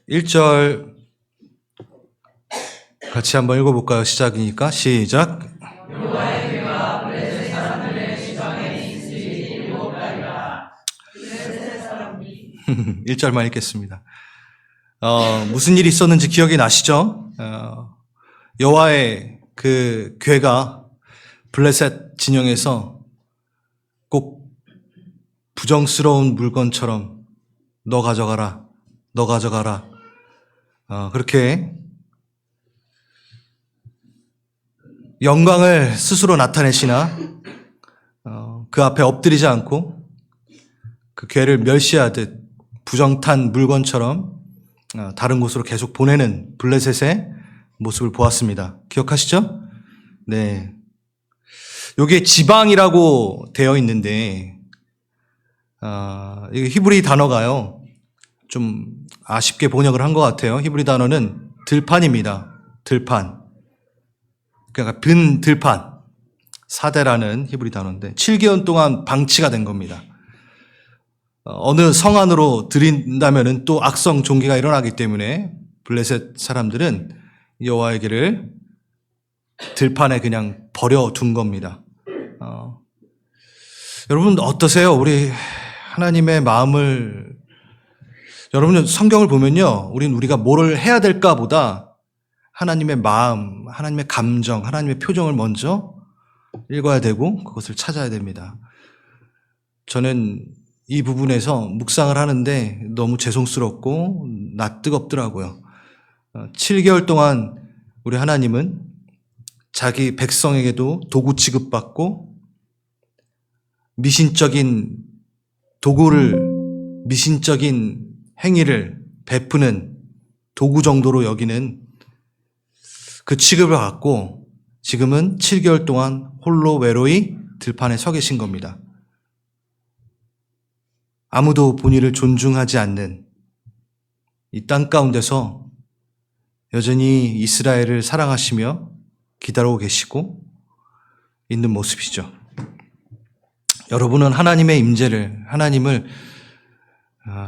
1절 같이 한번 읽어볼까요? 시작이니까 시작. 여호와의 괴가 블레셋 사람들의 지방에 있으리 7달이라. 블레셋 사람이 1절만 읽겠습니다. 무슨 일이 있었는지 기억이 나시죠? 여호와의 그 괴가 블레셋 진영에서 꼭 부정스러운 물건처럼 너 가져가라, 너 가져가라. 그렇게 영광을 스스로 나타내시나 그 앞에 엎드리지 않고 그 괴를 멸시하듯 부정탄 물건처럼 다른 곳으로 계속 보내는 블레셋의 모습을 보았습니다. 기억하시죠? 네. 여기에 지방이라고 되어 있는데 이게 히브리 단어가요. 좀 아쉽게 번역을 한 것 같아요. 히브리 단어는 들판입니다. 들판. 그러니까 들판. 사대라는 히브리 단어인데 7개월 동안 방치가 된 겁니다. 어느 성 안으로 들인다면은 또 악성 종기가 일어나기 때문에 블레셋 사람들은 여호와에게를 들판에 그냥 버려둔 겁니다. 여러분 어떠세요? 우리 하나님의 마음을 여러분 성경을 보면요, 우리가 뭐를 해야 될까 보다 하나님의 마음, 하나님의 감정, 하나님의 표정을 먼저 읽어야 되고 그것을 찾아야 됩니다. 저는 이 부분에서 묵상을 하는데 너무 죄송스럽고 낯뜨겁더라고요. 7개월 동안 우리 하나님은 자기 백성에게도 도구 취급받고 미신적인 행위를 베푸는 도구 정도로 여기는 그 취급을 받고 지금은 7개월 동안 홀로 외로이 들판에 서 계신 겁니다. 아무도 본인을 존중하지 않는 이 땅 가운데서 여전히 이스라엘을 사랑하시며 기다리고 계시고 있는 모습이죠. 여러분은 하나님의 임재를, 하나님을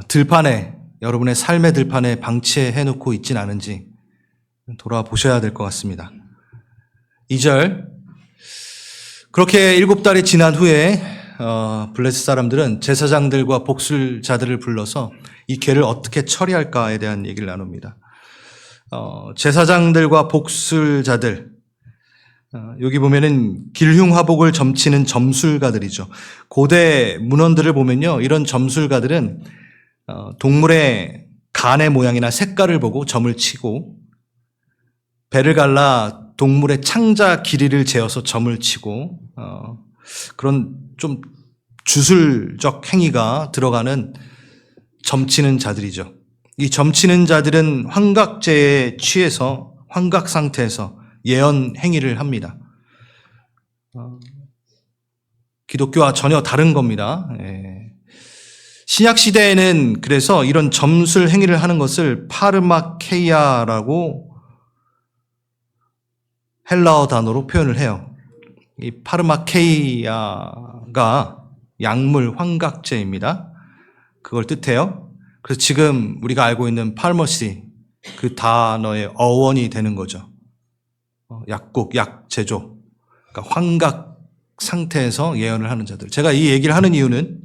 들판에, 여러분의 삶의 들판에 방치해 놓고 있진 않은지 돌아보셔야 될 것 같습니다. 2절, 그렇게 7달이 지난 후에 블레셋 사람들은 제사장들과 복술자들을 불러서 이 괴를 어떻게 처리할까에 대한 얘기를 나눕니다. 제사장들과 복술자들, 여기 보면은 길흉화복을 점치는 점술가들이죠. 고대 문헌들을 보면요, 이런 점술가들은 동물의 간의 모양이나 색깔을 보고 점을 치고, 배를 갈라 동물의 창자 길이를 재어서 점을 치고, 그런 좀 주술적 행위가 들어가는 점치는 자들이죠. 이 점치는 자들은 환각제에 취해서 환각 상태에서 예언 행위를 합니다. 기독교와 전혀 다른 겁니다. 신약 시대에는 그래서 이런 점술 행위를 하는 것을 파르마케이아라고 헬라어 단어로 표현을 해요. 이 파르마케이아가 약물 환각제입니다. 그걸 뜻해요. 그래서 지금 우리가 알고 있는 파르머시, 그 단어의 어원이 되는 거죠. 약국, 약 제조, 그러니까 환각 상태에서 예언을 하는 자들. 제가 이 얘기를 하는 이유는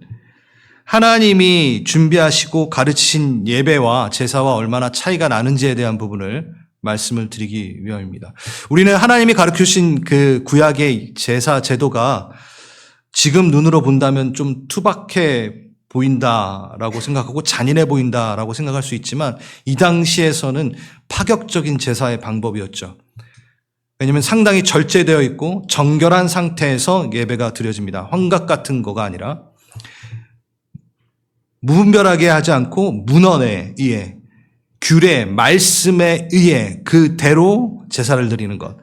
하나님이 준비하시고 가르치신 예배와 제사와 얼마나 차이가 나는지에 대한 부분을 말씀을 드리기 위함입니다. 우리는 하나님이 가르쳐주신 그 구약의 제사 제도가 지금 눈으로 본다면 좀 투박해 보인다라고 생각하고 잔인해 보인다라고 생각할 수 있지만 이 당시에서는 파격적인 제사의 방법이었죠. 왜냐하면 상당히 절제되어 있고 정결한 상태에서 예배가 드려집니다. 환각 같은 거가 아니라 무분별하게 하지 않고 문헌에 의해, 규례, 말씀에 의해 그대로 제사를 드리는 것.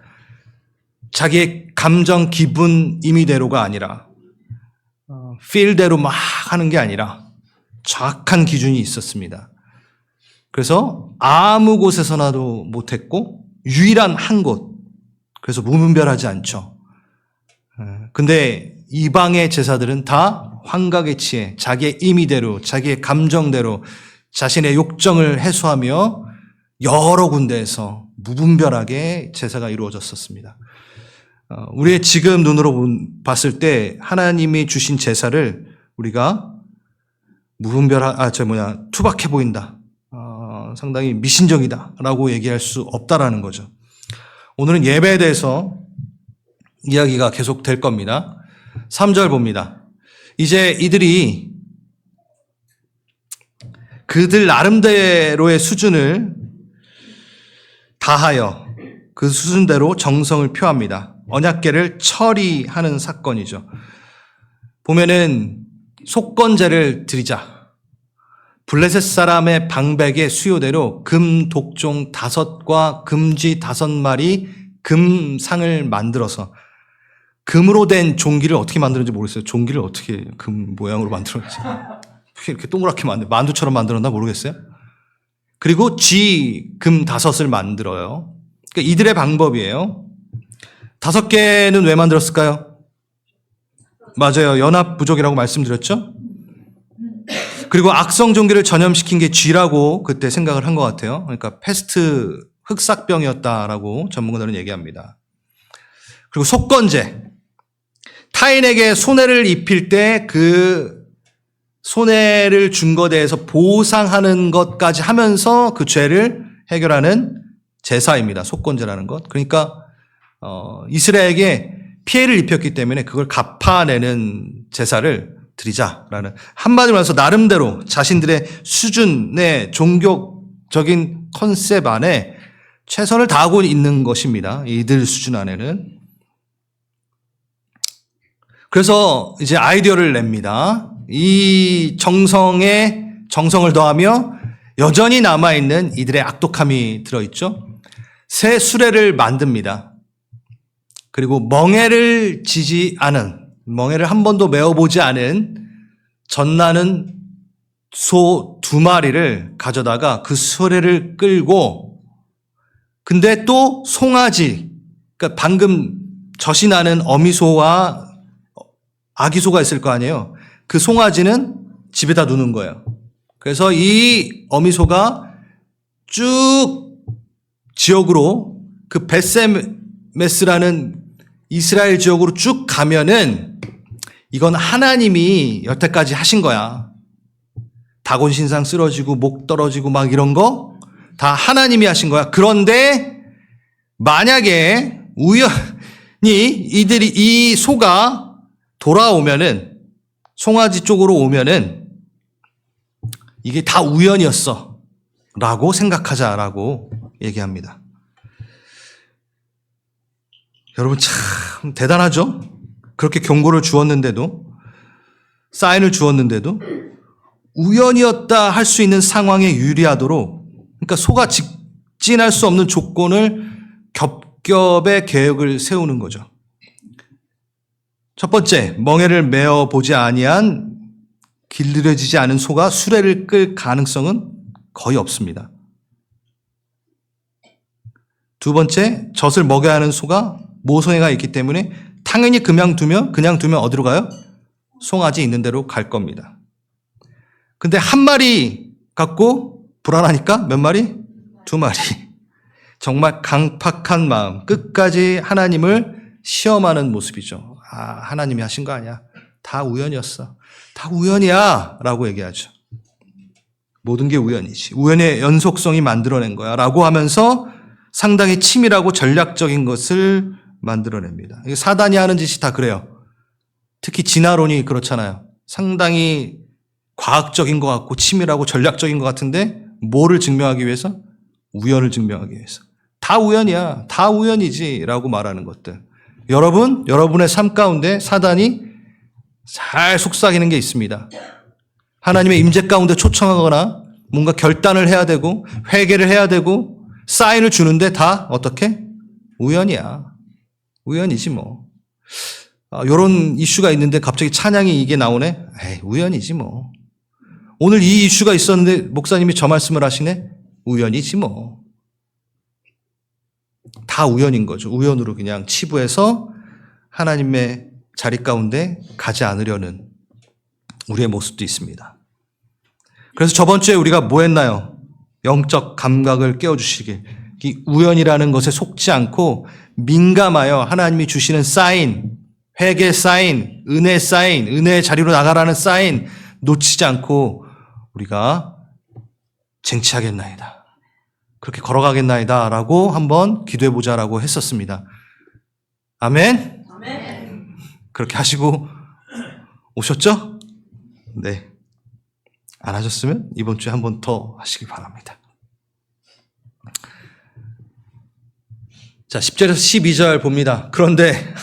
자기의 감정, 기분, 임의대로가 아니라 필대로 막 하는 게 아니라 정확한 기준이 있었습니다. 그래서 아무 곳에서나도 못했고 유일한 한 곳, 그래서 무분별하지 않죠. 근데 이방의 제사들은 다 환각에 취해 자기의 임의대로, 자기의 감정대로 자신의 욕정을 해소하며 여러 군데에서 무분별하게 제사가 이루어졌었습니다. 우리의 지금 눈으로 봤을 때 하나님이 주신 제사를 우리가 투박해 보인다. 상당히 미신적이다라고 얘기할 수 없다라는 거죠. 오늘은 예배에 대해서 이야기가 계속 될 겁니다. 3절 봅니다. 이제 이들이 그들 나름대로의 수준을 다하여 그 수준대로 정성을 표합니다. 언약궤를 처리하는 사건이죠. 보면은 속건제를 드리자. 블레셋 사람의 방백의 수요대로 금 독종 5과 금쥐 5마리 금상을 만들어서 금으로 된 종기를 어떻게 만드는지 모르겠어요. 종기를 어떻게 금 모양으로 만들었지? 이렇게 동그랗게 만두처럼 만들었나 모르겠어요. 그리고 금 5을 만들어요. 그러니까 이들의 방법이에요. 5개는 왜 만들었을까요? 맞아요. 연합 부족이라고 말씀드렸죠? 그리고 악성 종기를 전염시킨 게 쥐라고 그때 생각을 한 것 같아요. 그러니까 패스트 흑사병이었다라고 전문가들은 얘기합니다. 그리고 속건제. 타인에게 손해를 입힐 때 그 손해를 준 것에 대해서 보상하는 것까지 하면서 그 죄를 해결하는 제사입니다. 속건제라는 것. 그러니까 이스라엘에게 피해를 입혔기 때문에 그걸 갚아내는 제사를 드리자라는, 한마디로 해서 나름대로 자신들의 수준의 종교적인 컨셉 안에 최선을 다하고 있는 것입니다. 이들 수준 안에는. 그래서 이제 아이디어를 냅니다. 이 정성에 정성을 더하며 여전히 남아있는 이들의 악독함이 들어있죠. 새 수레를 만듭니다. 그리고 멍에를 지지 않은, 멍에를 한 번도 메어보지 않은 젖나는 소 2마리를 가져다가 그 수레를 끌고, 근데 또 송아지, 그러니까 방금 젖이 나는 어미소와 아기소가 있을 거 아니에요. 그 송아지는 집에다 두는 거예요. 그래서 이 어미소가 쭉 지역으로 그 베세메스라는 이스라엘 지역으로 쭉 가면은 이건 하나님이 여태까지 하신 거야. 다곤 신상 쓰러지고 목 떨어지고 막 이런 거 다 하나님이 하신 거야. 그런데 만약에 우연히 이 소가 돌아오면은, 송아지 쪽으로 오면은 이게 다 우연이었어 라고 생각하자라고 얘기합니다. 여러분 참 대단하죠? 그렇게 경고를 주었는데도, 사인을 주었는데도 우연이었다 할 수 있는 상황에 유리하도록, 그러니까 소가 직진할 수 없는 조건을 겹겹의 계획을 세우는 거죠. 첫 번째, 멍에를 메어 보지 아니한 길들여지지 않은 소가 수레를 끌 가능성은 거의 없습니다. 두 번째, 젖을 먹여야 하는 소가 모성애가 있기 때문에 당연히 그냥 두면 어디로 가요? 송아지 있는 대로 갈 겁니다. 근데 한 마리 갖고 불안하니까 몇 마리? 2마리. 정말 강팍한 마음, 끝까지 하나님을 시험하는 모습이죠. 하나님이 하신 거 아니야. 다 우연이었어. 다 우연이야 라고 얘기하죠. 모든 게 우연이지. 우연의 연속성이 만들어낸 거야 라고 하면서 상당히 치밀하고 전략적인 것을 만들어냅니다. 사단이 하는 짓이 다 그래요. 특히 진화론이 그렇잖아요. 상당히 과학적인 것 같고 치밀하고 전략적인 것 같은데 뭐를 증명하기 위해서? 우연을 증명하기 위해서. 다 우연이야. 다 우연이지 라고 말하는 것들. 여러분의 삶 가운데 사단이 잘 속삭이는 게 있습니다. 하나님의 임재 가운데 초청하거나 뭔가 결단을 해야 되고 회개를 해야 되고 사인을 주는데 다 어떻게? 우연이야. 우연이지 뭐. 이런 이슈가 있는데 갑자기 찬양이 이게 나오네? 에이, 우연이지 뭐. 오늘 이 이슈가 있었는데 목사님이 저 말씀을 하시네? 우연이지 뭐. 다 우연인 거죠. 우연으로 그냥 치부해서 하나님의 자리 가운데 가지 않으려는 우리의 모습도 있습니다. 그래서 저번 주에 우리가 뭐 했나요? 영적 감각을 깨워주시길. 이 우연이라는 것에 속지 않고 민감하여 하나님이 주시는 사인, 회개 사인, 은혜의 자리로 나가라는 사인 놓치지 않고 우리가 쟁취하겠나이다. 그렇게 걸어가겠나이다 라고 한번 기도해보자라고 했었습니다. 아멘? 아멘. 그렇게 하시고 오셨죠? 네. 안 하셨으면 이번 주에 한 번 더 하시기 바랍니다. 자, 10절에서 12절 봅니다. 그런데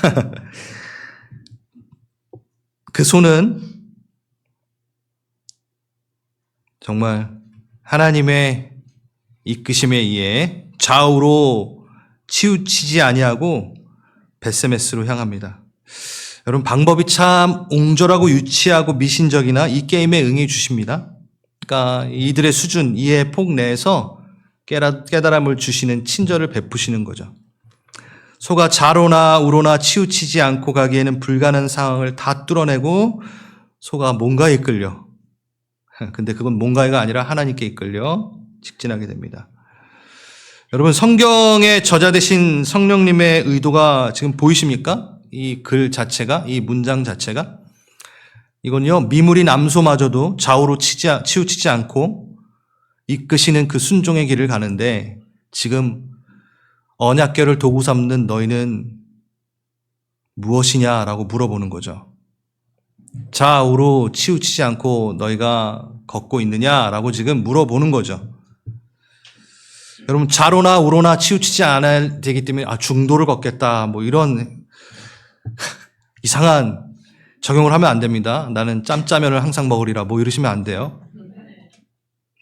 그 손은 정말 하나님의 이끄심에 의해 좌우로 치우치지 아니하고 벳세메스로 향합니다. 여러분, 방법이 참 옹졸하고 유치하고 미신적이나 이 게임에 응해 주십니다. 그러니까 이들의 수준, 이해 폭 내에서 깨달음을 주시는 친절을 베푸시는 거죠. 소가 좌로나 우로나 치우치지 않고 가기에는 불가능한 상황을 다 뚫어내고 소가 뭔가에 이끌려. 근데 그건 뭔가가 아니라 하나님께 이끌려 직진하게 됩니다. 여러분, 성경의 저자 되신 성령님의 의도가 지금 보이십니까? 이 글 자체가, 이 문장 자체가. 이건요, 미물인 암소마저도 좌우로 치우치지 않고 이끄시는 그 순종의 길을 가는데 지금 언약궤를 도구 삼는 너희는 무엇이냐라고 물어보는 거죠. 좌우로 치우치지 않고 너희가 걷고 있느냐라고 지금 물어보는 거죠. 여러분, 좌로나 우로나 치우치지 않아야 되기 때문에 중도를 걷겠다 뭐 이런 이상한 적용을 하면 안 됩니다. 나는 짬짜면을 항상 먹으리라 뭐 이러시면 안 돼요.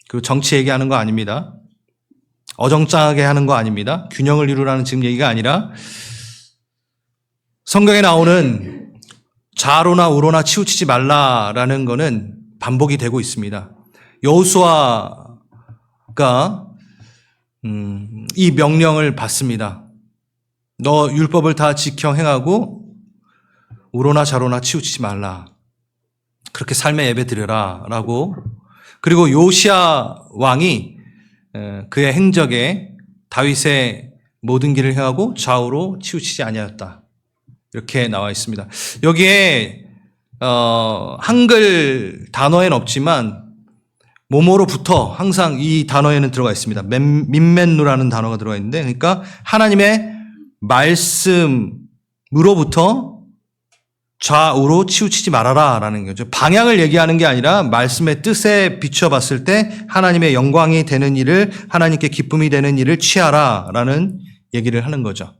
그리고 정치 얘기하는 거 아닙니다. 어정쩡하게 하는 거 아닙니다. 균형을 이루라는 지금 얘기가 아니라 성경에 나오는 좌로나 우로나 치우치지 말라라는 거는 반복이 되고 있습니다. 여호수아가 이 명령을 받습니다. 너 율법을 다 지켜 행하고 우로나 좌로나 치우치지 말라. 그렇게 삶의 예배 드려라 라고. 그리고 요시야 왕이 그의 행적에 다윗의 모든 길을 행하고 좌우로 치우치지 아니하였다. 이렇게 나와 있습니다. 여기에 한글 단어에는 없지만 뭐뭐로부터 항상 이 단어에는 들어가 있습니다. 민멘누라는 단어가 들어가 있는데, 그러니까 하나님의 말씀으로부터 좌우로 치우치지 말아라 라는 거죠. 방향을 얘기하는 게 아니라 말씀의 뜻에 비춰봤을 때 하나님의 영광이 되는 일을, 하나님께 기쁨이 되는 일을 취하라 라는 얘기를 하는 거죠.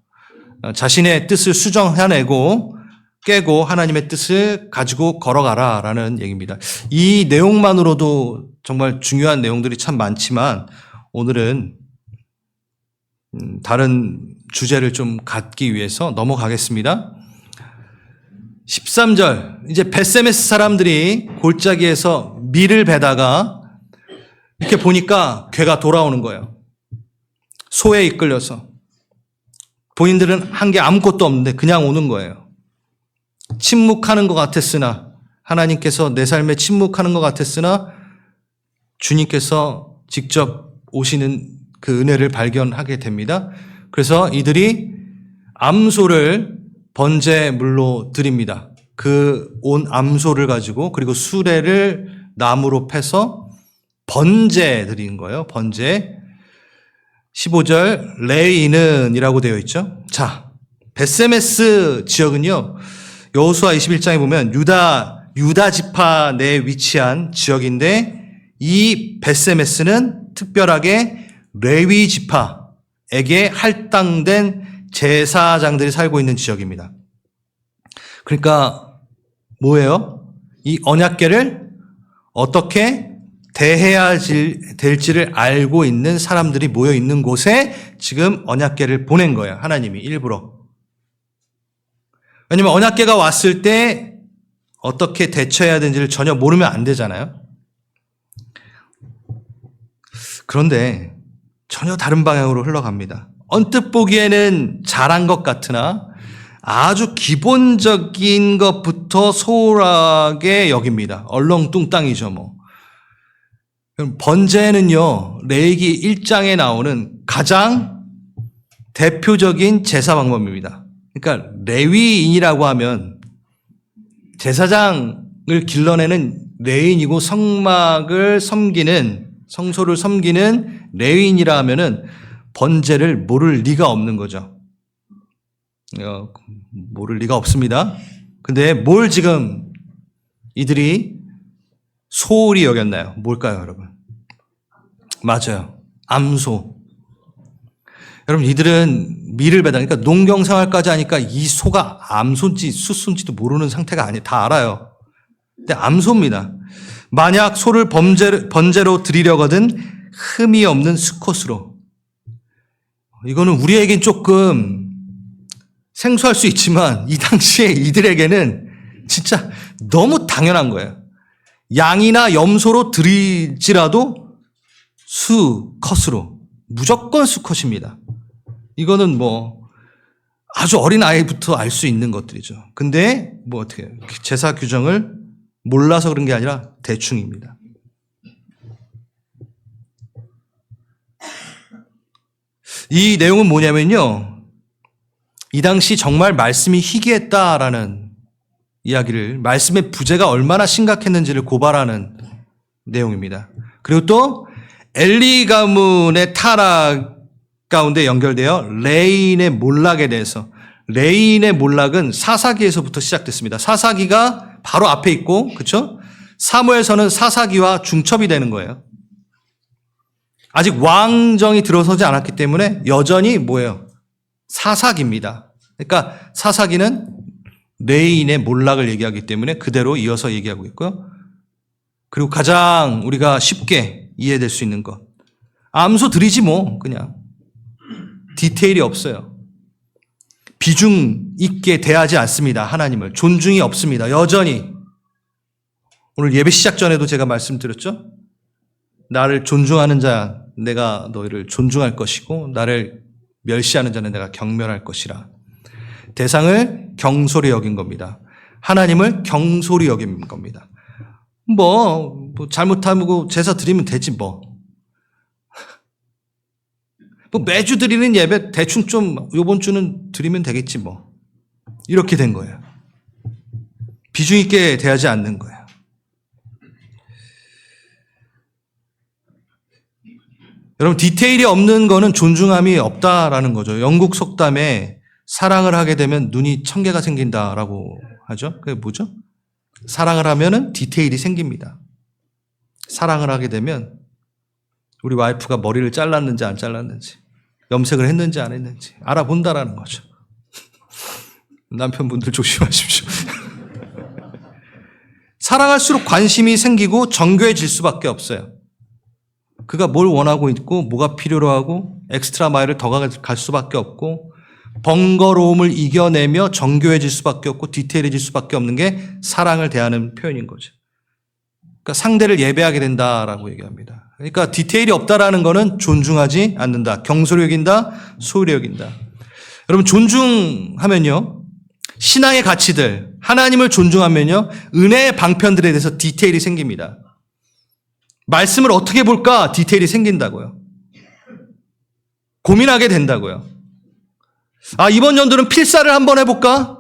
자신의 뜻을 수정해내고 깨고 하나님의 뜻을 가지고 걸어가라 라는 얘기입니다. 이 내용만으로도 정말 중요한 내용들이 참 많지만 오늘은 다른 주제를 좀 갖기 위해서 넘어가겠습니다. 13절, 이제 벳세메스 사람들이 골짜기에서 밀을 베다가 이렇게 보니까 괴가 돌아오는 거예요. 소에 이끌려서. 본인들은 한 게 아무것도 없는데 그냥 오는 거예요. 침묵하는 것 같았으나, 하나님께서 내 삶에 침묵하는 것 같았으나 주님께서 직접 오시는 그 은혜를 발견하게 됩니다. 그래서 이들이 암소를 번제물로 드립니다. 그 온 암소를 가지고, 그리고 수레를 나무로 패서 번제 드리는 거예요. 번제. 15절 레위는 이라고 되어 있죠. 자, 벳세메스 지역은요, 여호수아 21장에 보면 유다 지파 내에 위치한 지역인데, 이 벳세메스는 특별하게 레위 지파에게 할당된 제사장들이 살고 있는 지역입니다. 그러니까 뭐예요? 이 언약궤를 어떻게 대해야 될지를 알고 있는 사람들이 모여 있는 곳에 지금 언약궤를 보낸 거예요. 하나님이 일부러. 왜냐면 언약궤가 왔을 때 어떻게 대처해야 되는지를 전혀 모르면 안 되잖아요. 그런데 전혀 다른 방향으로 흘러갑니다. 언뜻 보기에는 잘한 것 같으나 아주 기본적인 것부터 소홀하게 여깁니다. 얼렁뚱땅이죠, 뭐. 그럼 번제는요, 레위기 1장에 나오는 가장 대표적인 제사 방법입니다. 그러니까 레위인이라고 하면 제사장을 길러내는 레위인이고 성막을 섬기는, 성소를 섬기는 레위인이라 하면은 번제를 모를 리가 없는 거죠. 모를 리가 없습니다. 근데 뭘 지금 이들이 소홀히 여겼나요? 뭘까요, 여러분? 맞아요. 암소. 여러분, 이들은 밀을 배다, 그러니까 농경생활까지 하니까 이 소가 암소인지 숫소인지도 모르는 상태가 아니에요. 다 알아요. 근데 암소입니다. 만약 소를 번제로 드리려거든 흠이 없는 수컷으로. 이거는 우리에겐 조금 생소할 수 있지만 이 당시에 이들에게는 진짜 너무 당연한 거예요. 양이나 염소로 드릴지라도 수컷으로. 무조건 수컷입니다. 이거는 뭐 아주 어린 아이부터 알 수 있는 것들이죠. 근데 뭐 어떻게 해요? 제사 규정을 몰라서 그런 게 아니라 대충입니다. 이 내용은 뭐냐면요, 이 당시 정말 말씀이 희귀했다라는 이야기를, 말씀의 부재가 얼마나 심각했는지를 고발하는 내용입니다. 그리고 또 엘리 가문의 타락 가운데 연결되어 레인의 몰락에 대해서, 레인의 몰락은 사사기에서부터 시작됐습니다. 사사기가 바로 앞에 있고, 그렇죠? 사무엘서는 사사기와 중첩이 되는 거예요. 아직 왕정이 들어서지 않았기 때문에 여전히 뭐예요? 사사기입니다. 그러니까 사사기는 레인의 몰락을 얘기하기 때문에 그대로 이어서 얘기하고 있고요. 그리고 가장 우리가 쉽게 이해될 수 있는 것, 암소 드리지 뭐, 그냥 디테일이 없어요. 비중 있게 대하지 않습니다. 하나님을 존중이 없습니다. 여전히 오늘 예배 시작 전에도 제가 말씀드렸죠. 나를 존중하는 자 내가 너희를 존중할 것이고 나를 멸시하는 자는 내가 경멸할 것이라. 대상을 경솔히 여긴 겁니다. 하나님을 경솔히 여긴 겁니다. 뭐 잘못하고 제사 드리면 되지 뭐. 뭐 매주 드리는 예배 대충 좀 이번 주는 드리면 되겠지 뭐. 이렇게 된 거예요. 비중 있게 대하지 않는 거예요. 여러분, 디테일이 없는 거는 존중함이 없다라는 거죠. 영국 속담에 사랑을 하게 되면 눈이 천개가 생긴다라고 하죠. 그게 뭐죠? 사랑을 하면은 디테일이 생깁니다. 사랑을 하게 되면 우리 와이프가 머리를 잘랐는지 안 잘랐는지, 염색을 했는지 안 했는지 알아본다라는 거죠. 남편분들 조심하십시오. 사랑할수록 관심이 생기고 정교해질 수밖에 없어요. 그가 뭘 원하고 있고 뭐가 필요로 하고 엑스트라 마일을 더 갈 수밖에 없고 번거로움을 이겨내며 정교해질 수밖에 없고 디테일해질 수밖에 없는 게 사랑을 대하는 표현인 거죠. 그러니까 상대를 예배하게 된다라고 얘기합니다. 그러니까 디테일이 없다라는 거는 존중하지 않는다. 경솔히 여긴다. 소홀히 여긴다. 여러분, 존중하면요, 신앙의 가치들, 하나님을 존중하면요, 은혜의 방편들에 대해서 디테일이 생깁니다. 말씀을 어떻게 볼까? 디테일이 생긴다고요. 고민하게 된다고요. 아, 이번 연도는 필사를 한번 해볼까?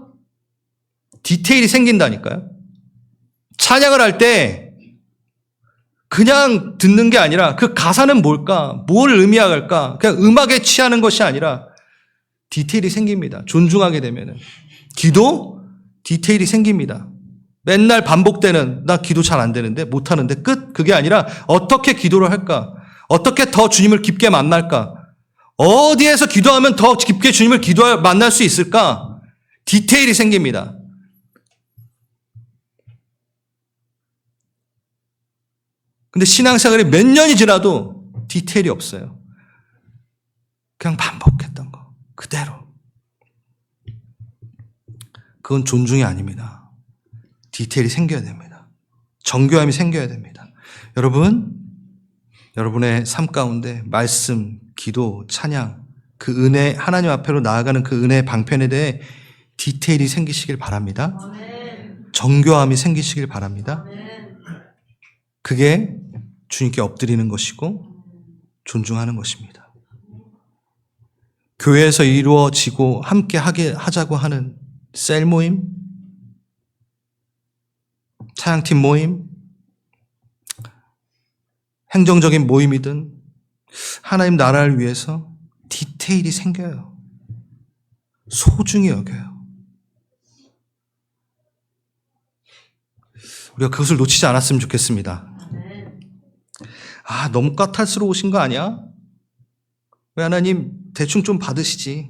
디테일이 생긴다니까요. 찬양을 할 때 그냥 듣는 게 아니라 그 가사는 뭘까? 뭘 의미할까? 그냥 음악에 취하는 것이 아니라 디테일이 생깁니다. 존중하게 되면은. 기도? 디테일이 생깁니다. 맨날 반복되는, 나 기도 잘 안 되는데, 못 하는데 끝? 그게 아니라 어떻게 기도를 할까? 어떻게 더 주님을 깊게 만날까? 어디에서 기도하면 더 깊게 주님을 만날 수 있을까? 디테일이 생깁니다. 근데 신앙생활이 몇 년이 지나도 디테일이 없어요. 그냥 반복했던 거 그대로. 그건 존중이 아닙니다. 디테일이 생겨야 됩니다. 정교함이 생겨야 됩니다. 여러분, 여러분의 삶 가운데 말씀, 기도, 찬양, 그 은혜, 하나님 앞으로 나아가는 그 은혜의 방편에 대해 디테일이 생기시길 바랍니다. 정교함이 생기시길 바랍니다. 그게 주님께 엎드리는 것이고 존중하는 것입니다. 교회에서 이루어지고 함께 하자고 하는 셀 모임, 찬양팀 모임, 행정적인 모임이든 하나님 나라를 위해서 디테일이 생겨요. 소중히 여겨요. 우리가 그것을 놓치지 않았으면 좋겠습니다. 너무 까탈스러우신 거 아니야? 왜 하나님 대충 좀 받으시지?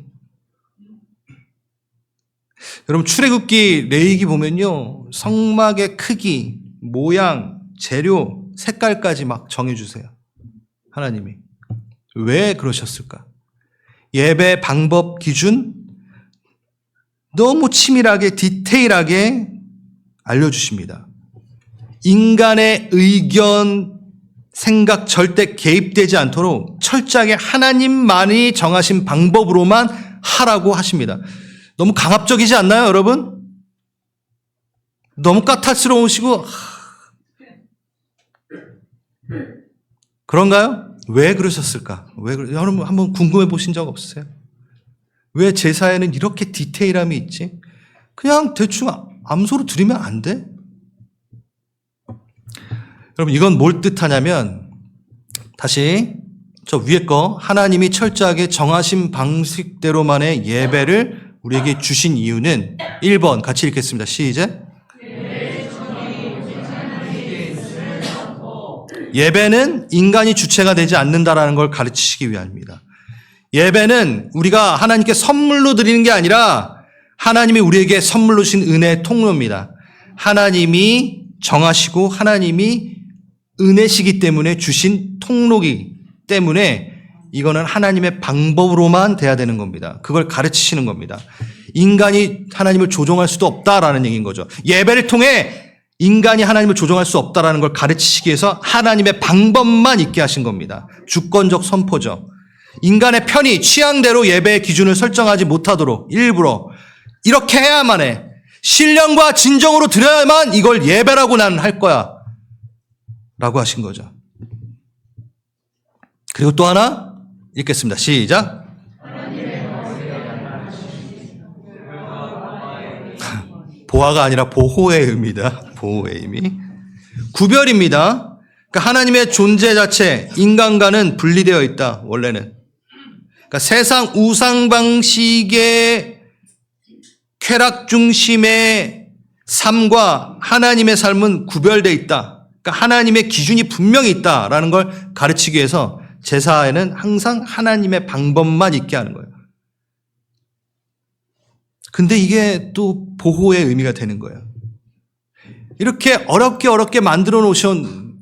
여러분 출애굽기 레위기 보면요. 성막의 크기, 모양, 재료, 색깔까지 막 정해주세요. 하나님이. 왜 그러셨을까? 예배 방법 기준 너무 치밀하게 디테일하게 알려주십니다. 인간의 의견, 생각 절대 개입되지 않도록 철저하게 하나님만이 정하신 방법으로만 하라고 하십니다. 너무 강압적이지 않나요, 여러분? 너무 까탈스러우시고 그런가요? 왜 그러셨을까? 여러분 한번 궁금해 보신 적 없으세요? 왜 제사에는 이렇게 디테일함이 있지? 그냥 대충 암소로 드리면 안 돼? 여러분 이건 뭘 뜻하냐면 다시 저 위에 거 하나님이 철저하게 정하신 방식대로만의 예배를 우리에게 주신 이유는 1번 같이 읽겠습니다. 시작. 예배는 인간이 주체가 되지 않는다라는 걸 가르치시기 위함입니다. 예배는 우리가 하나님께 선물로 드리는 게 아니라 하나님이 우리에게 선물로 주신 은혜의 통로입니다. 하나님이 정하시고 하나님이 은혜시기 때문에 주신 통로이기 때문에 이거는 하나님의 방법으로만 돼야 되는 겁니다. 그걸 가르치시는 겁니다. 인간이 하나님을 조종할 수도 없다라는 얘기인 거죠. 예배를 통해 인간이 하나님을 조종할 수 없다라는 걸 가르치시기 위해서 하나님의 방법만 있게 하신 겁니다. 주권적 선포죠. 인간의 편의, 취향대로 예배의 기준을 설정하지 못하도록 일부러 이렇게 해야만 해. 신령과 진정으로 드려야만 이걸 예배라고 난 할 거야. 라고 하신 거죠. 그리고 또 하나 읽겠습니다. 시작. 보아가 아니라 보호의 의미다. 보호의 의미. 구별입니다. 그러니까 하나님의 존재 자체, 인간과는 분리되어 있다. 원래는. 그러니까 세상 우상 방식의 쾌락 중심의 삶과 하나님의 삶은 구별되어 있다. 그러니까 하나님의 기준이 분명히 있다라는 걸 가르치기 위해서 제사에는 항상 하나님의 방법만 있게 하는 거예요. 근데 이게 또 보호의 의미가 되는 거예요. 이렇게 어렵게 만들어 놓으신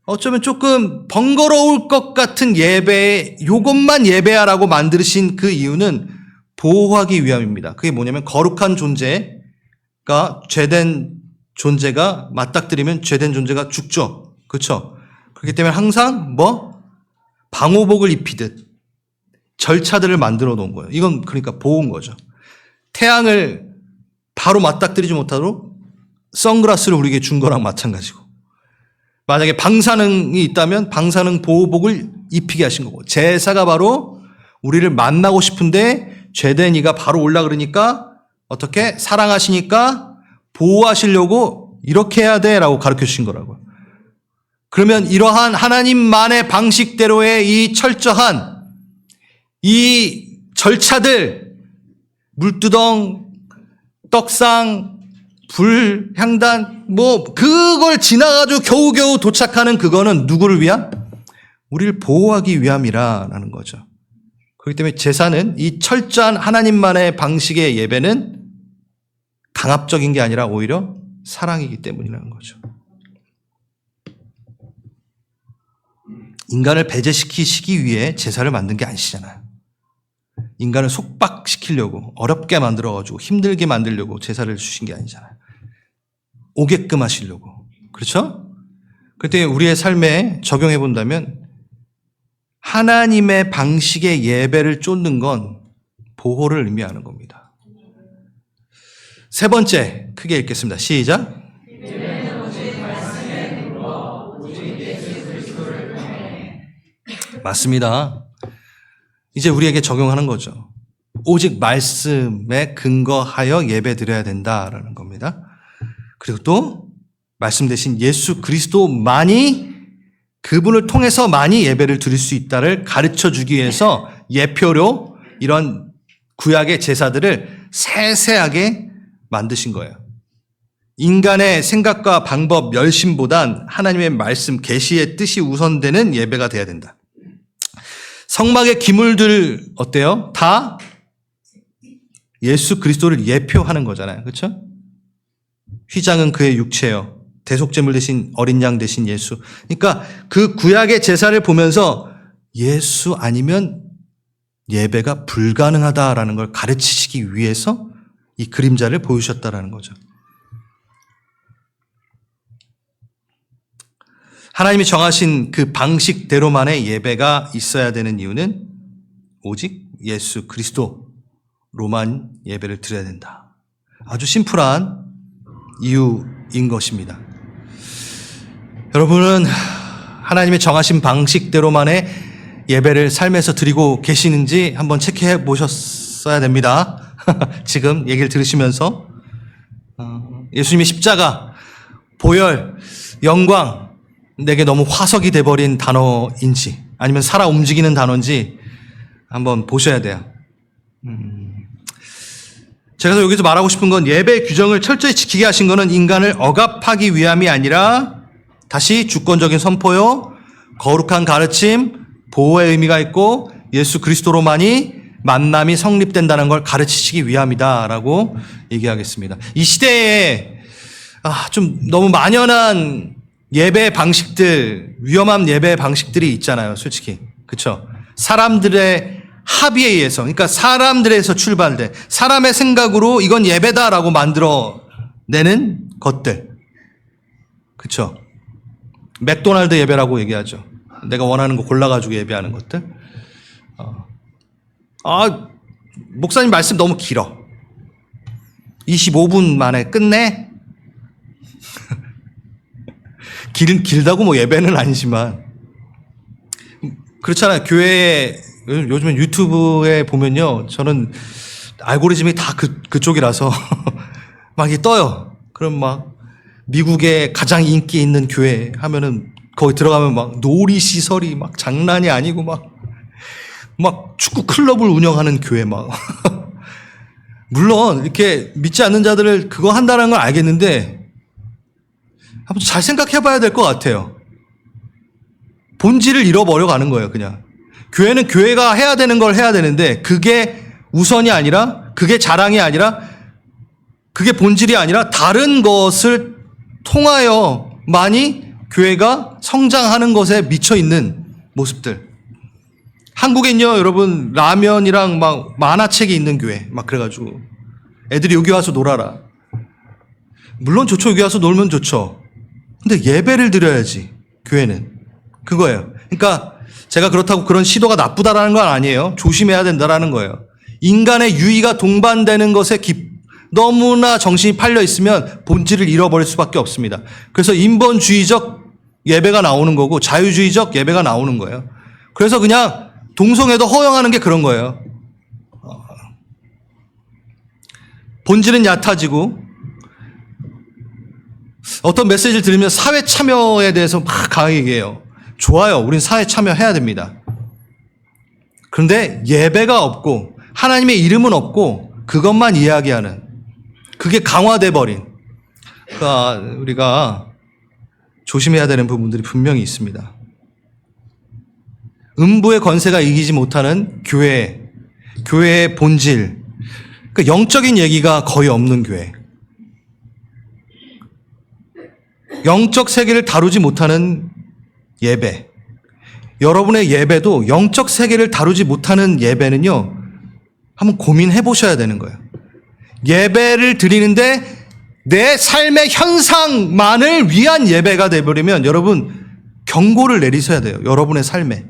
어쩌면 조금 번거로울 것 같은 예배에 요것만 예배하라고 만드신 그 이유는 보호하기 위함입니다. 그게 뭐냐면 거룩한 존재가 죄된 존재가 맞닥뜨리면 죄된 존재가 죽죠. 그렇죠? 그렇기 때문에 항상 방호복을 입히듯 절차들을 만들어 놓은 거예요. 이건 그러니까 보호인 거죠. 태양을 바로 맞닥뜨리지 못하도록 선글라스를 우리에게 준 거랑 마찬가지고 만약에 방사능이 있다면 방사능 보호복을 입히게 하신 거고 제사가 바로 우리를 만나고 싶은데 죄된 이가 바로 올라 그러니까 어떻게 사랑하시니까 보호하시려고 이렇게 해야 돼라고 가르쳐 주신 거라고요. 그러면 이러한 하나님만의 방식대로의 이 철저한 이 절차들 물두덩, 떡상, 불, 향단 그걸 지나가지고 겨우겨우 도착하는 그거는 누구를 위한? 우리를 보호하기 위함이라는 거죠. 그렇기 때문에 제사는 이 철저한 하나님만의 방식의 예배는 강압적인 게 아니라 오히려 사랑이기 때문이라는 거죠. 인간을 배제시키시기 위해 제사를 만든 게 아니시잖아요. 인간을 속박시키려고 어렵게 만들어가지고 힘들게 만들려고 제사를 주신 게 아니잖아요. 오게끔 하시려고. 그렇죠? 그때 우리의 삶에 적용해 본다면 하나님의 방식의 예배를 쫓는 건 보호를 의미하는 겁니다. 세 번째 크게 읽겠습니다. 시작. 맞습니다. 이제 우리에게 적용하는 거죠. 오직 말씀에 근거하여 예배 드려야 된다라는 겁니다. 그리고 또 말씀 대신 예수 그리스도만이 그분을 통해서만이 예배를 드릴 수 있다를 가르쳐 주기 위해서 예표로 이런 구약의 제사들을 세세하게 만드신 거예요. 인간의 생각과 방법, 열심보단 하나님의 말씀, 계시의 뜻이 우선되는 예배가 돼야 된다. 성막의 기물들 어때요? 다 예수 그리스도를 예표하는 거잖아요. 그렇죠? 휘장은 그의 육체요. 대속제물 대신 어린 양 대신 예수. 그러니까 그 구약의 제사를 보면서 예수 아니면 예배가 불가능하다라는 걸 가르치시기 위해서 이 그림자를 보여주셨다라는 거죠. 하나님이 정하신 그 방식대로만의 예배가 있어야 되는 이유는 오직 예수 그리스도로만 예배를 드려야 된다. 아주 심플한 이유인 것입니다. 여러분은 하나님의 정하신 방식대로만의 예배를 삶에서 드리고 계시는지 한번 체크해 보셨어야 됩니다. 지금 얘기를 들으시면서 예수님의 십자가, 보혈, 영광 내게 너무 화석이 돼버린 단어인지 아니면 살아 움직이는 단어인지 한번 보셔야 돼요. 제가 여기서 말하고 싶은 건 예배 규정을 철저히 지키게 하신 것은 인간을 억압하기 위함이 아니라 다시 주권적인 선포요, 거룩한 가르침, 보호의 의미가 있고 예수 그리스도로만이 만남이 성립된다는 걸 가르치시기 위함이다라고 얘기하겠습니다. 이 시대에 좀 너무 만연한 예배 방식들, 위험한 예배 방식들이 있잖아요. 솔직히. 그렇죠? 사람들의 합의에 의해서, 그러니까 사람들에서 출발돼 사람의 생각으로 이건 예배다라고 만들어내는 것들. 그렇죠? 맥도날드 예배라고 얘기하죠. 내가 원하는 거 골라가지고 예배하는 것들. 목사님 말씀 너무 길어. 25분 만에 끝내? 길다고 뭐 예배는 아니지만. 그렇잖아요. 교회에, 요즘엔 유튜브에 보면요. 저는 알고리즘이 다 그쪽이라서 막 이게 떠요. 그럼 막 미국의 가장 인기 있는 교회 하면은 거기 들어가면 막 놀이시설이 막 장난이 아니고 막 축구 클럽을 운영하는 교회 막. 물론 이렇게 믿지 않는 자들을 그거 한다는 걸 알겠는데 한번 잘 생각해 봐야 될 것 같아요. 본질을 잃어버려 가는 거예요, 그냥. 교회는 교회가 해야 되는 걸 해야 되는데 그게 우선이 아니라, 그게 자랑이 아니라, 그게 본질이 아니라 다른 것을 통하여만이 교회가 성장하는 것에 미쳐 있는 모습들. 한국엔요, 여러분, 라면이랑 막 만화책이 있는 교회, 막 그래가지고 애들이 여기 와서 놀아라. 물론 좋죠, 여기 와서 놀면 좋죠. 근데 예배를 드려야지, 교회는. 그거예요. 그러니까 제가 그렇다고 그런 시도가 나쁘다라는 건 아니에요. 조심해야 된다라는 거예요. 인간의 유의가 동반되는 것에 너무나 정신이 팔려 있으면 본질을 잃어버릴 수밖에 없습니다. 그래서 인본주의적 예배가 나오는 거고 자유주의적 예배가 나오는 거예요. 그래서 그냥 동성애도 허용하는 게 그런 거예요. 본질은 얕아지고 어떤 메시지를 들으면 사회 참여에 대해서 막 강하게 얘기해요. 좋아요. 우린 사회 참여해야 됩니다. 그런데 예배가 없고 하나님의 이름은 없고 그것만 이야기하는, 그게 강화돼 버린, 그러니까 우리가 조심해야 되는 부분들이 분명히 있습니다. 음부의 권세가 이기지 못하는 교회의 본질, 그러니까 영적인 얘기가 거의 없는 교회, 영적 세계를 다루지 못하는 예배. 여러분의 예배도 영적 세계를 다루지 못하는 예배는요, 한번 고민해 보셔야 되는 거예요. 예배를 드리는데 내 삶의 현상만을 위한 예배가 되어버리면 여러분 경고를 내리셔야 돼요. 여러분의 삶에.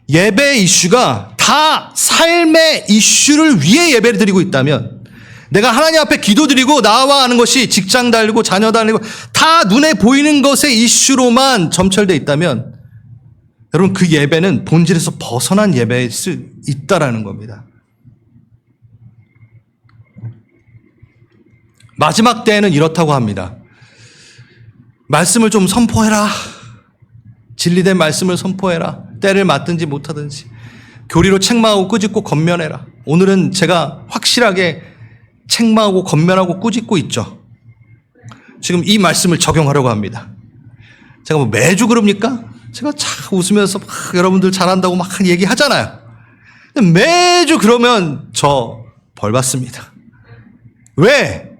예배의 이슈가 다 삶의 이슈를 위해 예배를 드리고 있다면, 내가 하나님 앞에 기도드리고 나와 하는 것이 직장 달리고 자녀 달리고 다 눈에 보이는 것의 이슈로만 점철되어 있다면 여러분, 그 예배는 본질에서 벗어난 예배일 수 있다라는 겁니다. 마지막 때에는 이렇다고 합니다. 말씀을 좀 선포해라. 진리된 말씀을 선포해라. 때를 맞든지 못하든지. 교리로 책망하고 꾸짖고 권면해라. 오늘은 제가 확실하게 책망하고 권면하고 꾸짖고 있죠. 지금 이 말씀을 적용하려고 합니다. 제가 뭐 매주 그럽니까? 제가 참 웃으면서 막 여러분들 잘한다고 막 얘기하잖아요. 근데 매주 그러면 저 벌 받습니다. 왜?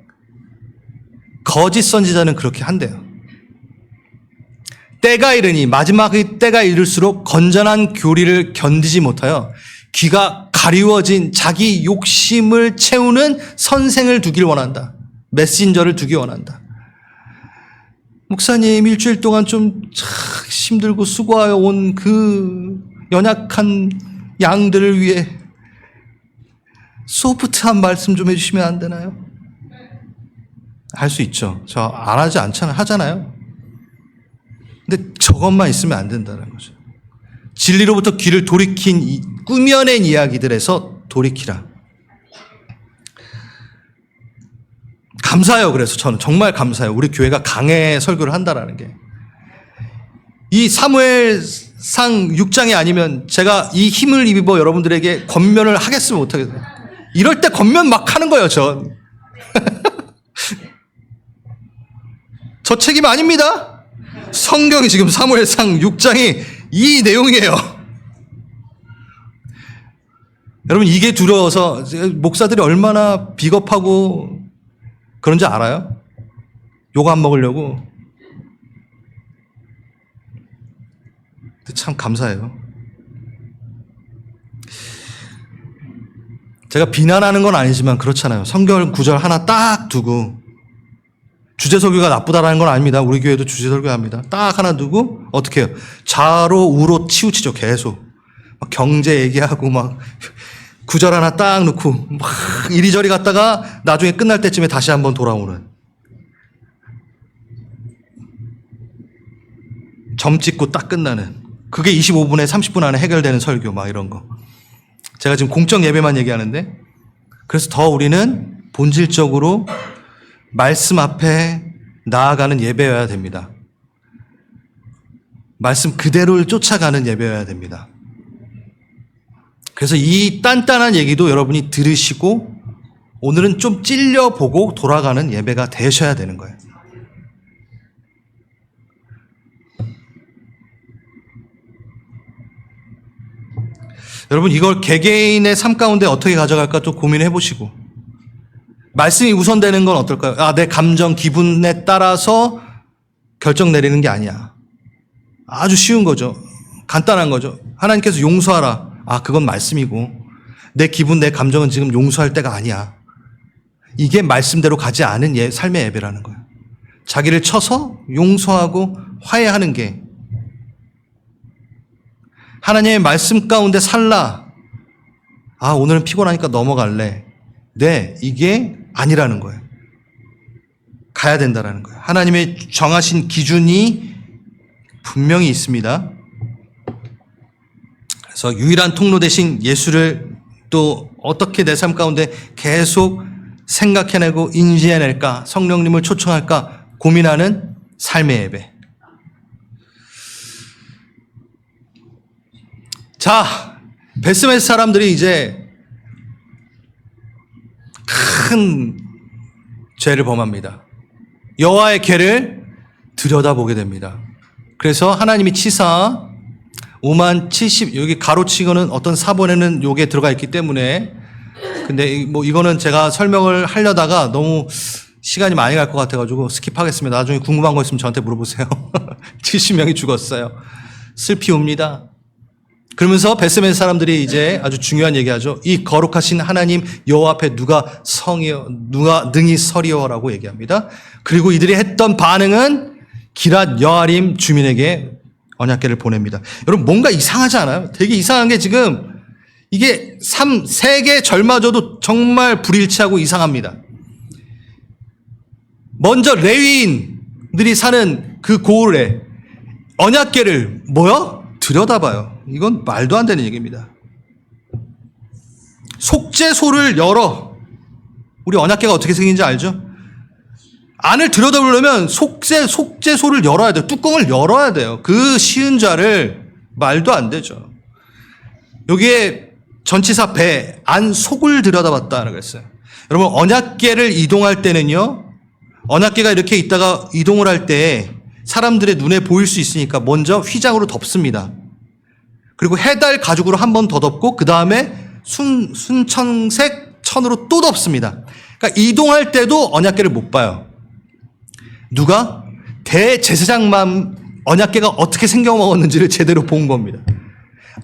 거짓 선지자는 그렇게 한대요. 때가 이르니, 마지막의 때가 이를수록 건전한 교리를 견디지 못하여 귀가 가리워진 자기 욕심을 채우는 선생을 두길 원한다. 메신저를 두기 원한다. 목사님, 일주일 동안 좀 힘들고 수고하여 온 그 연약한 양들을 위해 소프트한 말씀 좀 해주시면 안 되나요? 할 수 있죠. 저 안 하지 않잖아요. 하잖아요. 근데 저것만 있으면 안 된다는 거죠. 진리로부터 귀를 돌이킨 꾸며낸 이야기들에서 돌이키라. 감사해요. 그래서 저는 정말 감사해요. 우리 교회가 강해 설교를 한다라는 게. 이 사무엘상 6장이 아니면 제가 이 힘을 입어 여러분들에게 권면을 하겠으면 못하겠어요. 이럴 때 권면 막 하는 거예요, 전. 저 책임 아닙니다. 성경이 지금 사무엘상 6장이 이 내용이에요. 여러분, 이게 두려워서 목사들이 얼마나 비겁하고 그런지 알아요? 욕 안 먹으려고. 근데 참 감사해요. 제가 비난하는 건 아니지만 그렇잖아요. 성경 구절 하나 딱 두고 주제 설교가 나쁘다라는 건 아닙니다. 우리 교회도 주제 설교합니다. 딱 하나 두고 어떻게 해요? 좌로 우로 치우치죠. 계속 막 경제 얘기하고 막 구절 하나 딱 넣고 막 이리저리 갔다가 나중에 끝날 때쯤에 다시 한번 돌아오는, 점 찍고 딱 끝나는, 그게 25분에 30분 안에 해결되는 설교 막 이런 거. 제가 지금 공적 예배만 얘기하는데, 그래서 더 우리는 본질적으로 말씀 앞에 나아가는 예배여야 됩니다. 말씀 그대로를 쫓아가는 예배여야 됩니다. 그래서 이 단단한 얘기도 여러분이 들으시고 오늘은 좀 찔려보고 돌아가는 예배가 되셔야 되는 거예요. 여러분, 이걸 개개인의 삶 가운데 어떻게 가져갈까 좀 고민해 보시고, 말씀이 우선되는 건 어떨까요? 내 감정, 기분에 따라서 결정 내리는 게 아니야. 아주 쉬운 거죠. 간단한 거죠. 하나님께서 용서하라. 그건 말씀이고, 내 기분, 내 감정은 지금 용서할 때가 아니야. 이게 말씀대로 가지 않은 삶의 예배라는 거예요. 자기를 쳐서 용서하고 화해하는 게, 하나님의 말씀 가운데 살라. 오늘은 피곤하니까 넘어갈래. 네, 이게 아니라는 거예요. 가야 된다라는 거예요. 하나님의 정하신 기준이 분명히 있습니다. 그래서 유일한 통로 되신 예수를 또 어떻게 내 삶 가운데 계속 생각해내고 인지해낼까, 성령님을 초청할까 고민하는 삶의 예배. 자, 베스메스 사람들이 이제 큰 죄를 범합니다. 여호와의 궤를 들여다보게 됩니다. 그래서 하나님이 치사 5만 70, 여기 가로치고는 어떤 사본에는 요게 들어가 있기 때문에, 근데 뭐 이거는 제가 설명을 하려다가 너무 시간이 많이 갈 것 같아가지고 스킵하겠습니다. 나중에 궁금한 거 있으면 저한테 물어보세요. 70명이 죽었어요. 슬피 옵니다. 그러면서 베스메스 사람들이 이제 아주 중요한 얘기하죠. 이 거룩하신 하나님 여호와 앞에 누가 능히 서리오라고 얘기합니다. 그리고 이들이 했던 반응은 기랏 여아림 주민에게 언약궤를 보냅니다. 여러분, 뭔가 이상하지 않아요? 되게 이상한 게, 지금 이게 세계 절마저도 정말 불일치하고 이상합니다. 먼저 레위인들이 사는 그 고을에 언약궤를 들여다봐요. 이건 말도 안 되는 얘기입니다. 속죄소를 열어. 우리 언약궤가 어떻게 생긴지 알죠? 안을 들여다보려면 속죄소를 열어야 돼요. 뚜껑을 열어야 돼요. 그 쉬운 자를 말도 안 되죠. 여기에 전치사 배, 안 속을 들여다봤다라고 했어요. 여러분, 언약궤를 이동할 때는요, 언약궤가 이렇게 있다가 이동을 할 때 사람들의 눈에 보일 수 있으니까 먼저 휘장으로 덮습니다. 그리고 해달 가죽으로 한 번 더 덮고 그 다음에 순천색 천으로 또 덮습니다. 그러니까 이동할 때도 언약궤를 못 봐요. 누가? 대제사장만 언약궤가 어떻게 생겨먹었는지를 제대로 본 겁니다.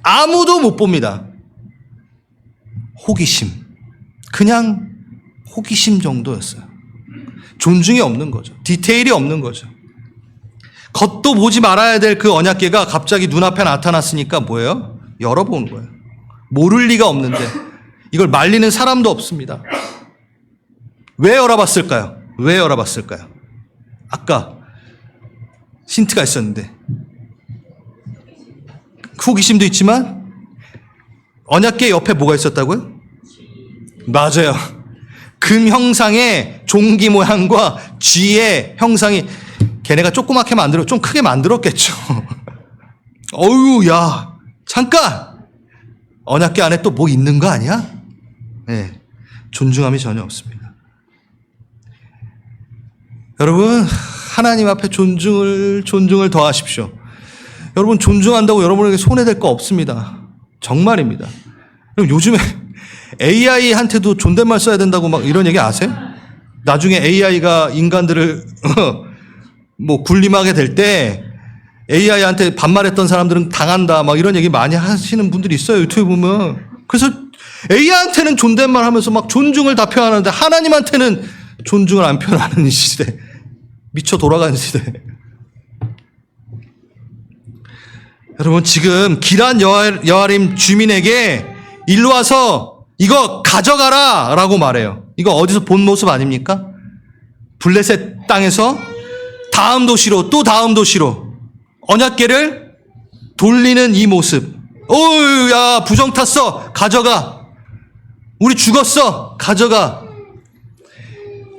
아무도 못 봅니다. 호기심. 그냥 호기심 정도였어요. 존중이 없는 거죠. 디테일이 없는 거죠. 겉도 보지 말아야 될 그 언약궤가 갑자기 눈앞에 나타났으니까 뭐예요? 열어보는 거예요. 모를 리가 없는데 이걸 말리는 사람도 없습니다. 왜 열어봤을까요? 왜 열어봤을까요? 아까 힌트가 있었는데 호기심도 있지만 언약궤 옆에 뭐가 있었다고요? 맞아요. 금 형상의 종기 모양과 쥐의 형상이 걔네가 조그맣게 좀 크게 만들었겠죠. 어휴, 야, 잠깐! 언약궤 안에 또 뭐 있는 거 아니야? 네, 존중함이 전혀 없습니다. 여러분, 하나님 앞에 존중을 더하십시오. 여러분, 존중한다고 여러분에게 손해될 거 없습니다. 정말입니다. 요즘에 AI한테도 존댓말 써야 된다고 막 이런 얘기 아세요? 나중에 AI가 인간들을 뭐 군림하게 될 때 AI한테 반말했던 사람들은 당한다 막 이런 얘기 많이 하시는 분들이 있어요. 유튜브 보면. 그래서 AI한테는 존댓말 하면서 막 존중을 다 표현하는데 하나님한테는 존중을 안 표현하는 시대. 미쳐 돌아가는 시대. 여러분, 지금 기란 여아림 주민에게 일로 와서 이거 가져가라 라고 말해요. 이거 어디서 본 모습 아닙니까? 블레셋 땅에서 다음 도시로 또 다음 도시로 언약궤를 돌리는 이 모습. 어우, 야, 부정 탔어. 가져가. 우리 죽었어. 가져가.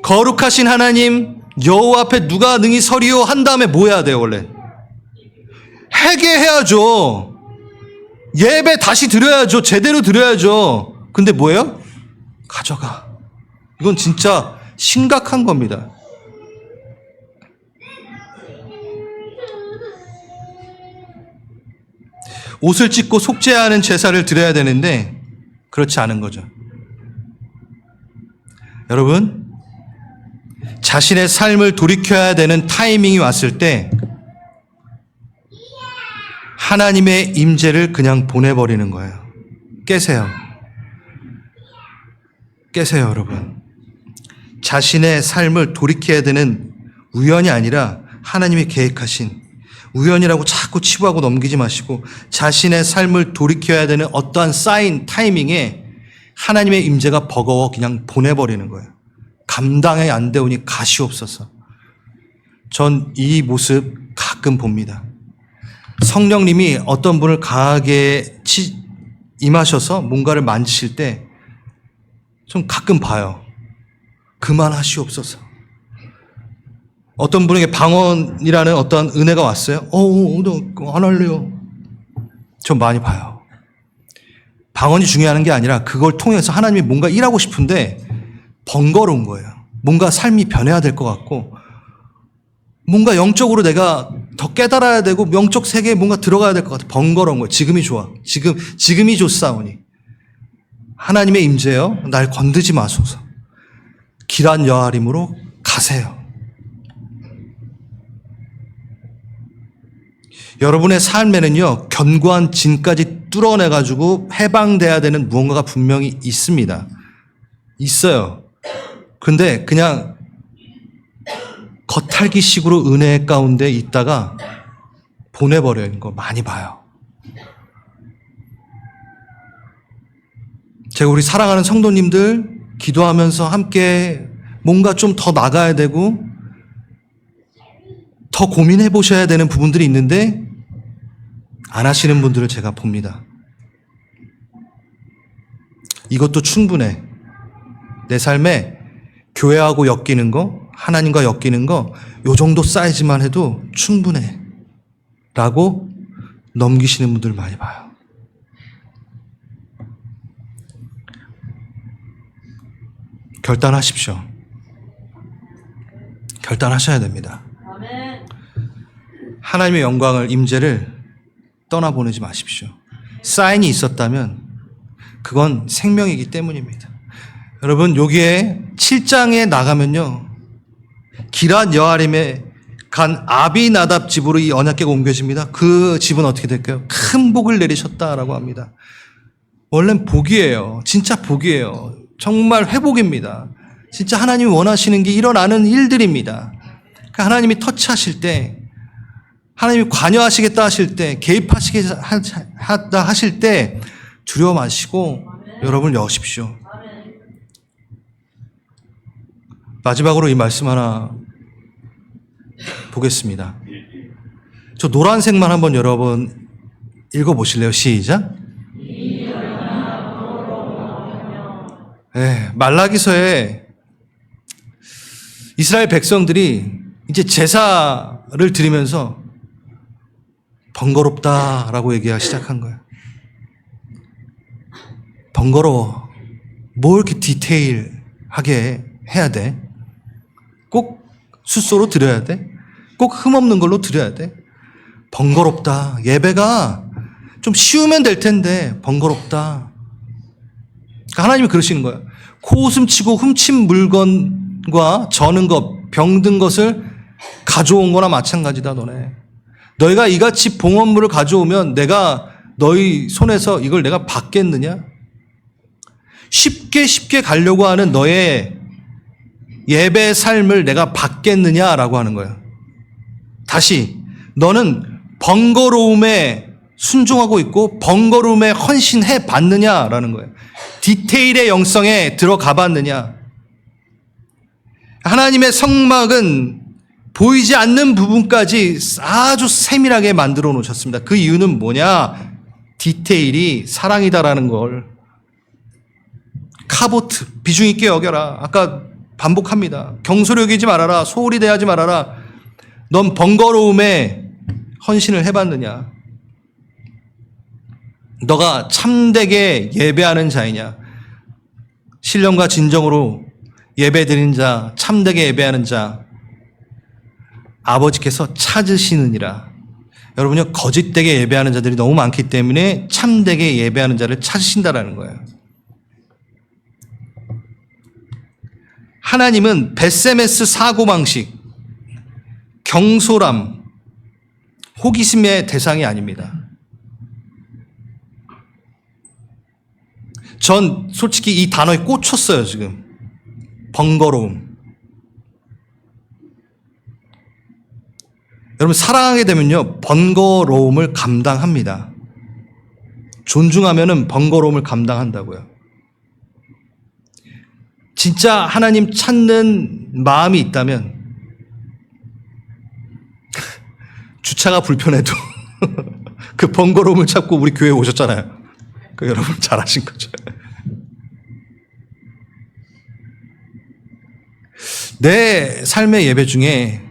거룩하신 하나님 여호와 앞에 누가 능히 서리요 한 다음에 뭐 해야 돼요? 원래 회개해야죠. 예배 다시 드려야죠. 제대로 드려야죠. 근데 뭐예요? 가져가. 이건 진짜 심각한 겁니다. 옷을 찢고 속죄하는 제사를 드려야 되는데 그렇지 않은 거죠. 여러분, 자신의 삶을 돌이켜야 되는 타이밍이 왔을 때 하나님의 임재를 그냥 보내버리는 거예요. 깨세요. 깨세요, 여러분. 자신의 삶을 돌이켜야 되는 우연이 아니라 하나님이 계획하신, 우연이라고 자꾸 치부하고 넘기지 마시고 자신의 삶을 돌이켜야 되는 어떠한 사인, 타이밍에 하나님의 임재가 버거워 그냥 보내버리는 거예요. 감당이 안 되오니 가시옵소서. 전 이 모습 가끔 봅니다. 성령님이 어떤 분을 강하게 임하셔서 뭔가를 만지실 때 좀 가끔 봐요. 그만하시옵소서. 어떤 분에게 방언이라는 어떤 은혜가 왔어요. 너 안 할래요. 전 많이 봐요. 방언이 중요한 게 아니라 그걸 통해서 하나님이 뭔가 일하고 싶은데 번거로운 거예요. 뭔가 삶이 변해야 될 것 같고 뭔가 영적으로 내가 더 깨달아야 되고 영적 세계에 뭔가 들어가야 될 것 같아. 번거로운 거예요. 지금이 좋아. 지금이 좋사오니. 하나님의 임재여 날 건드지 마소서. 기란 여아림으로 가세요. 여러분의 삶에는요, 견고한 진까지 뚫어내가지고 해방돼야 되는 무언가가 분명히 있습니다. 있어요. 근데 그냥 겉핥기식으로 은혜 가운데 있다가 보내버리는 거 많이 봐요. 제가 우리 사랑하는 성도님들 기도하면서 함께 뭔가 좀 더 나가야 되고 더 고민해 보셔야 되는 부분들이 있는데 안 하시는 분들을 제가 봅니다. 이것도 충분해. 내 삶에 교회하고 엮이는 거, 하나님과 엮이는 거, 요 정도 사이즈만 해도 충분해. 라고 넘기시는 분들 많이 봐요. 결단하십시오. 결단하셔야 됩니다. 하나님의 영광을, 임재를 떠나보내지 마십시오. 사인이 있었다면 그건 생명이기 때문입니다. 여러분, 여기에 7장에 나가면요, 기랏 여아림에 간 아비나답 집으로 이 언약궤가 옮겨집니다. 그 집은 어떻게 될까요? 큰 복을 내리셨다라고 합니다. 원래는 복이에요. 진짜 복이에요. 정말 회복입니다. 진짜 하나님이 원하시는 게 일어나는 일들입니다. 그러니까 하나님이 터치하실 때, 하나님이 관여하시겠다 하실 때, 개입하시겠다 하실 때 두려워 마시고 여러분을 여십시오. 마지막으로 이 말씀 하나 보겠습니다. 저 노란색만 한번 여러분 읽어보실래요? 시작. 네, 말라기서에 이스라엘 백성들이 이제 제사를 드리면서 번거롭다라고 얘기하기 시작한 거예요. 번거로워. 뭐 이렇게 디테일하게 해야 돼? 꼭 숫소로 드려야 돼? 꼭 흠없는 걸로 드려야 돼? 번거롭다. 예배가 좀 쉬우면 될 텐데 번거롭다. 그러니까 하나님이 그러시는 거예요. 코웃음 치고 훔친 물건과 저는 것, 병든 것을 가져온 거나 마찬가지다 너네. 너희가 이같이 봉헌물을 가져오면 내가 너희 손에서 이걸 내가 받겠느냐? 쉽게 가려고 하는 너의 예배 삶을 내가 받겠느냐라고 하는 거예요. 다시, 너는 번거로움에 순종하고 있고 번거로움에 헌신해 봤느냐라는 거예요. 디테일의 영성에 들어가 봤느냐. 하나님의 성막은 보이지 않는 부분까지 아주 세밀하게 만들어 놓으셨습니다. 그 이유는 뭐냐? 디테일이 사랑이다라는 걸. 카보트, 비중 있게 여겨라. 아까 반복합니다. 경솔히 여기지 말아라. 소홀히 대하지 말아라. 넌 번거로움에 헌신을 해봤느냐? 너가 참되게 예배하는 자이냐? 신령과 진정으로 예배드리는 자, 참되게 예배하는 자, 아버지께서 찾으시느니라. 여러분요, 거짓되게 예배하는 자들이 너무 많기 때문에 참되게 예배하는 자를 찾으신다라는 거예요. 하나님은 베세메스 사고방식, 경솔함, 호기심의 대상이 아닙니다. 전 솔직히 이 단어에 꽂혔어요, 지금. 번거로움. 여러분, 사랑하게 되면요, 번거로움을 감당합니다. 존중하면은 번거로움을 감당한다고요. 진짜 하나님 찾는 마음이 있다면 주차가 불편해도 그 번거로움을 찾고 우리 교회에 오셨잖아요. 그 여러분 잘하신 거죠. 내 삶의 예배 중에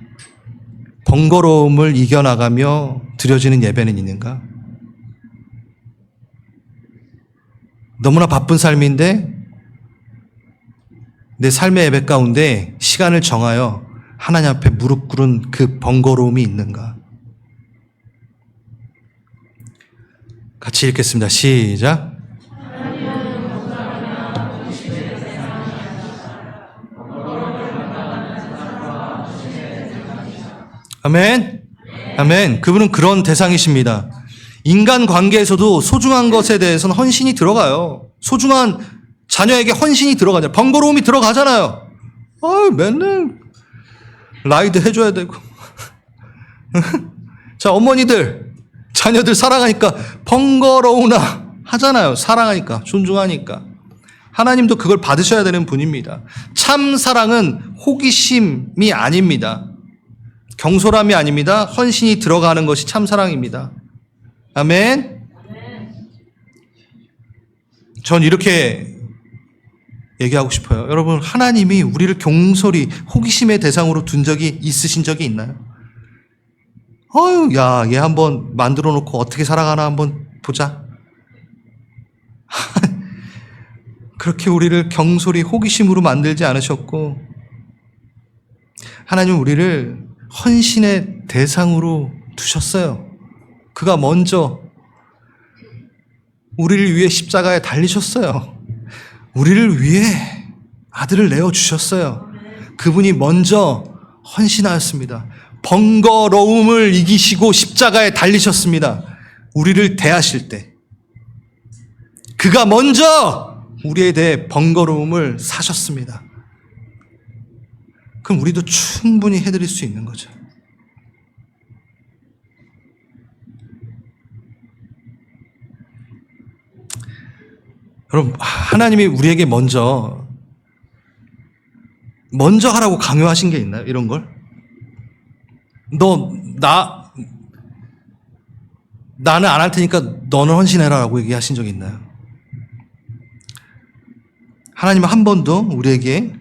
번거로움을 이겨나가며 드려지는 예배는 있는가? 너무나 바쁜 삶인데 내 삶의 예배 가운데 시간을 정하여 하나님 앞에 무릎 꿇은 그 번거로움이 있는가? 같이 읽겠습니다. 시작. 아멘. 아멘. 그분은 그런 대상이십니다. 인간 관계에서도 소중한 것에 대해서는 헌신이 들어가요. 소중한 자녀에게 헌신이 들어가잖아요. 번거로움이 들어가잖아요. 맨날 라이드 해줘야 되고. 자, 어머니들, 자녀들 사랑하니까 번거로우나 하잖아요. 사랑하니까, 존중하니까. 하나님도 그걸 받으셔야 되는 분입니다. 참 사랑은 호기심이 아닙니다. 경솔함이 아닙니다. 헌신이 들어가는 것이 참 사랑입니다. 아멘. 전 이렇게 얘기하고 싶어요. 여러분, 하나님이 우리를 경솔히 호기심의 대상으로 둔 적이 있으신 적이 있나요? 야, 얘 한번 만들어 놓고 어떻게 살아가나 한번 보자. 그렇게 우리를 경솔히 호기심으로 만들지 않으셨고, 하나님은 우리를 헌신의 대상으로 두셨어요. 그가 먼저 우리를 위해 십자가에 달리셨어요. 우리를 위해 아들을 내어주셨어요. 그분이 먼저 헌신하였습니다. 번거로움을 이기시고 십자가에 달리셨습니다. 우리를 대하실 때. 그가 먼저 우리에 대해 번거로움을 사셨습니다. 그럼 우리도 충분히 해드릴 수 있는 거죠. 여러분, 하나님이 우리에게 먼저 하라고 강요하신 게 있나요? 이런 걸? 나는 안 할 테니까 너는 헌신해라 라고 얘기하신 적이 있나요? 하나님은 한 번도 우리에게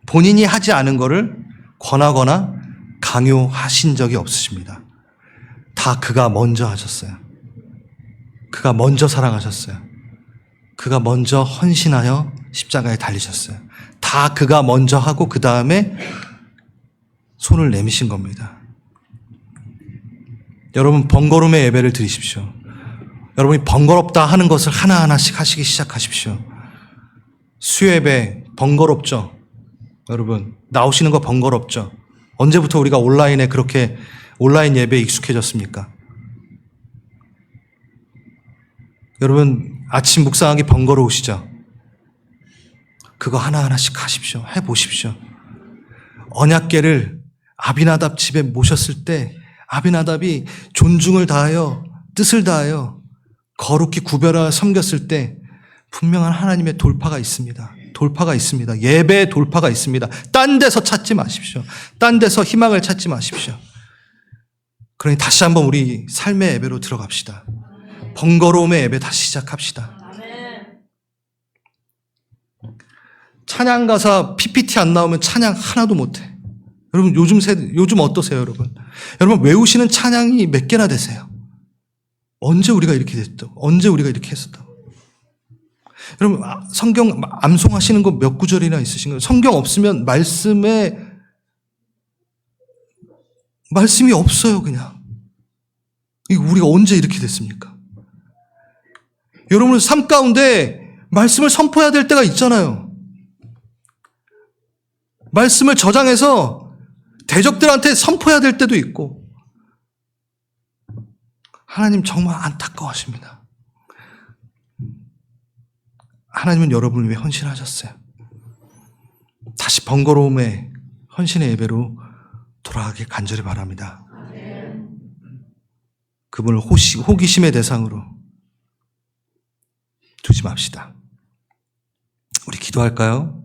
본인이 하지 않은 거를 권하거나 강요하신 적이 없으십니다. 다 그가 먼저 하셨어요. 그가 먼저 사랑하셨어요. 그가 먼저 헌신하여 십자가에 달리셨어요. 다 그가 먼저 하고 그 다음에 손을 내미신 겁니다. 여러분, 번거로움의 예배를 드리십시오. 여러분이 번거롭다 하는 것을 하나하나씩 하시기 시작하십시오. 수예배 번거롭죠? 여러분, 나오시는 거 번거롭죠? 언제부터 우리가 그렇게 온라인 예배에 익숙해졌습니까? 여러분, 아침 묵상하기 번거로우시죠? 그거 하나하나씩 하십시오. 해보십시오. 언약궤를 아비나답 집에 모셨을 때 아비나답이 존중을 다하여 뜻을 다하여 거룩히 구별하여 섬겼을 때 분명한 하나님의 돌파가 있습니다. 돌파가 있습니다. 예배의 돌파가 있습니다. 딴 데서 찾지 마십시오. 딴 데서 희망을 찾지 마십시오. 그러니 다시 한번 우리 삶의 예배로 들어갑시다. 번거로움의 예배 다시 시작합시다. 찬양 가사 PPT 안 나오면 찬양 하나도 못해. 여러분, 요즘 어떠세요, 여러분? 여러분, 외우시는 찬양이 몇 개나 되세요? 언제 우리가 이렇게 됐다고? 언제 우리가 이렇게 했었다고? 여러분, 성경 암송하시는 거 몇 구절이나 있으신가요? 성경 없으면 말씀이 없어요, 그냥. 우리가 언제 이렇게 됐습니까? 여러분, 삶 가운데 말씀을 선포해야 될 때가 있잖아요. 말씀을 저장해서 대적들한테 선포해야 될 때도 있고. 하나님 정말 안타까워하십니다. 하나님은 여러분을 위해 헌신하셨어요. 다시 번거로움의 헌신의 예배로 돌아가길 간절히 바랍니다. 그분을 호기심의 대상으로 두지 맙시다. 우리 기도할까요?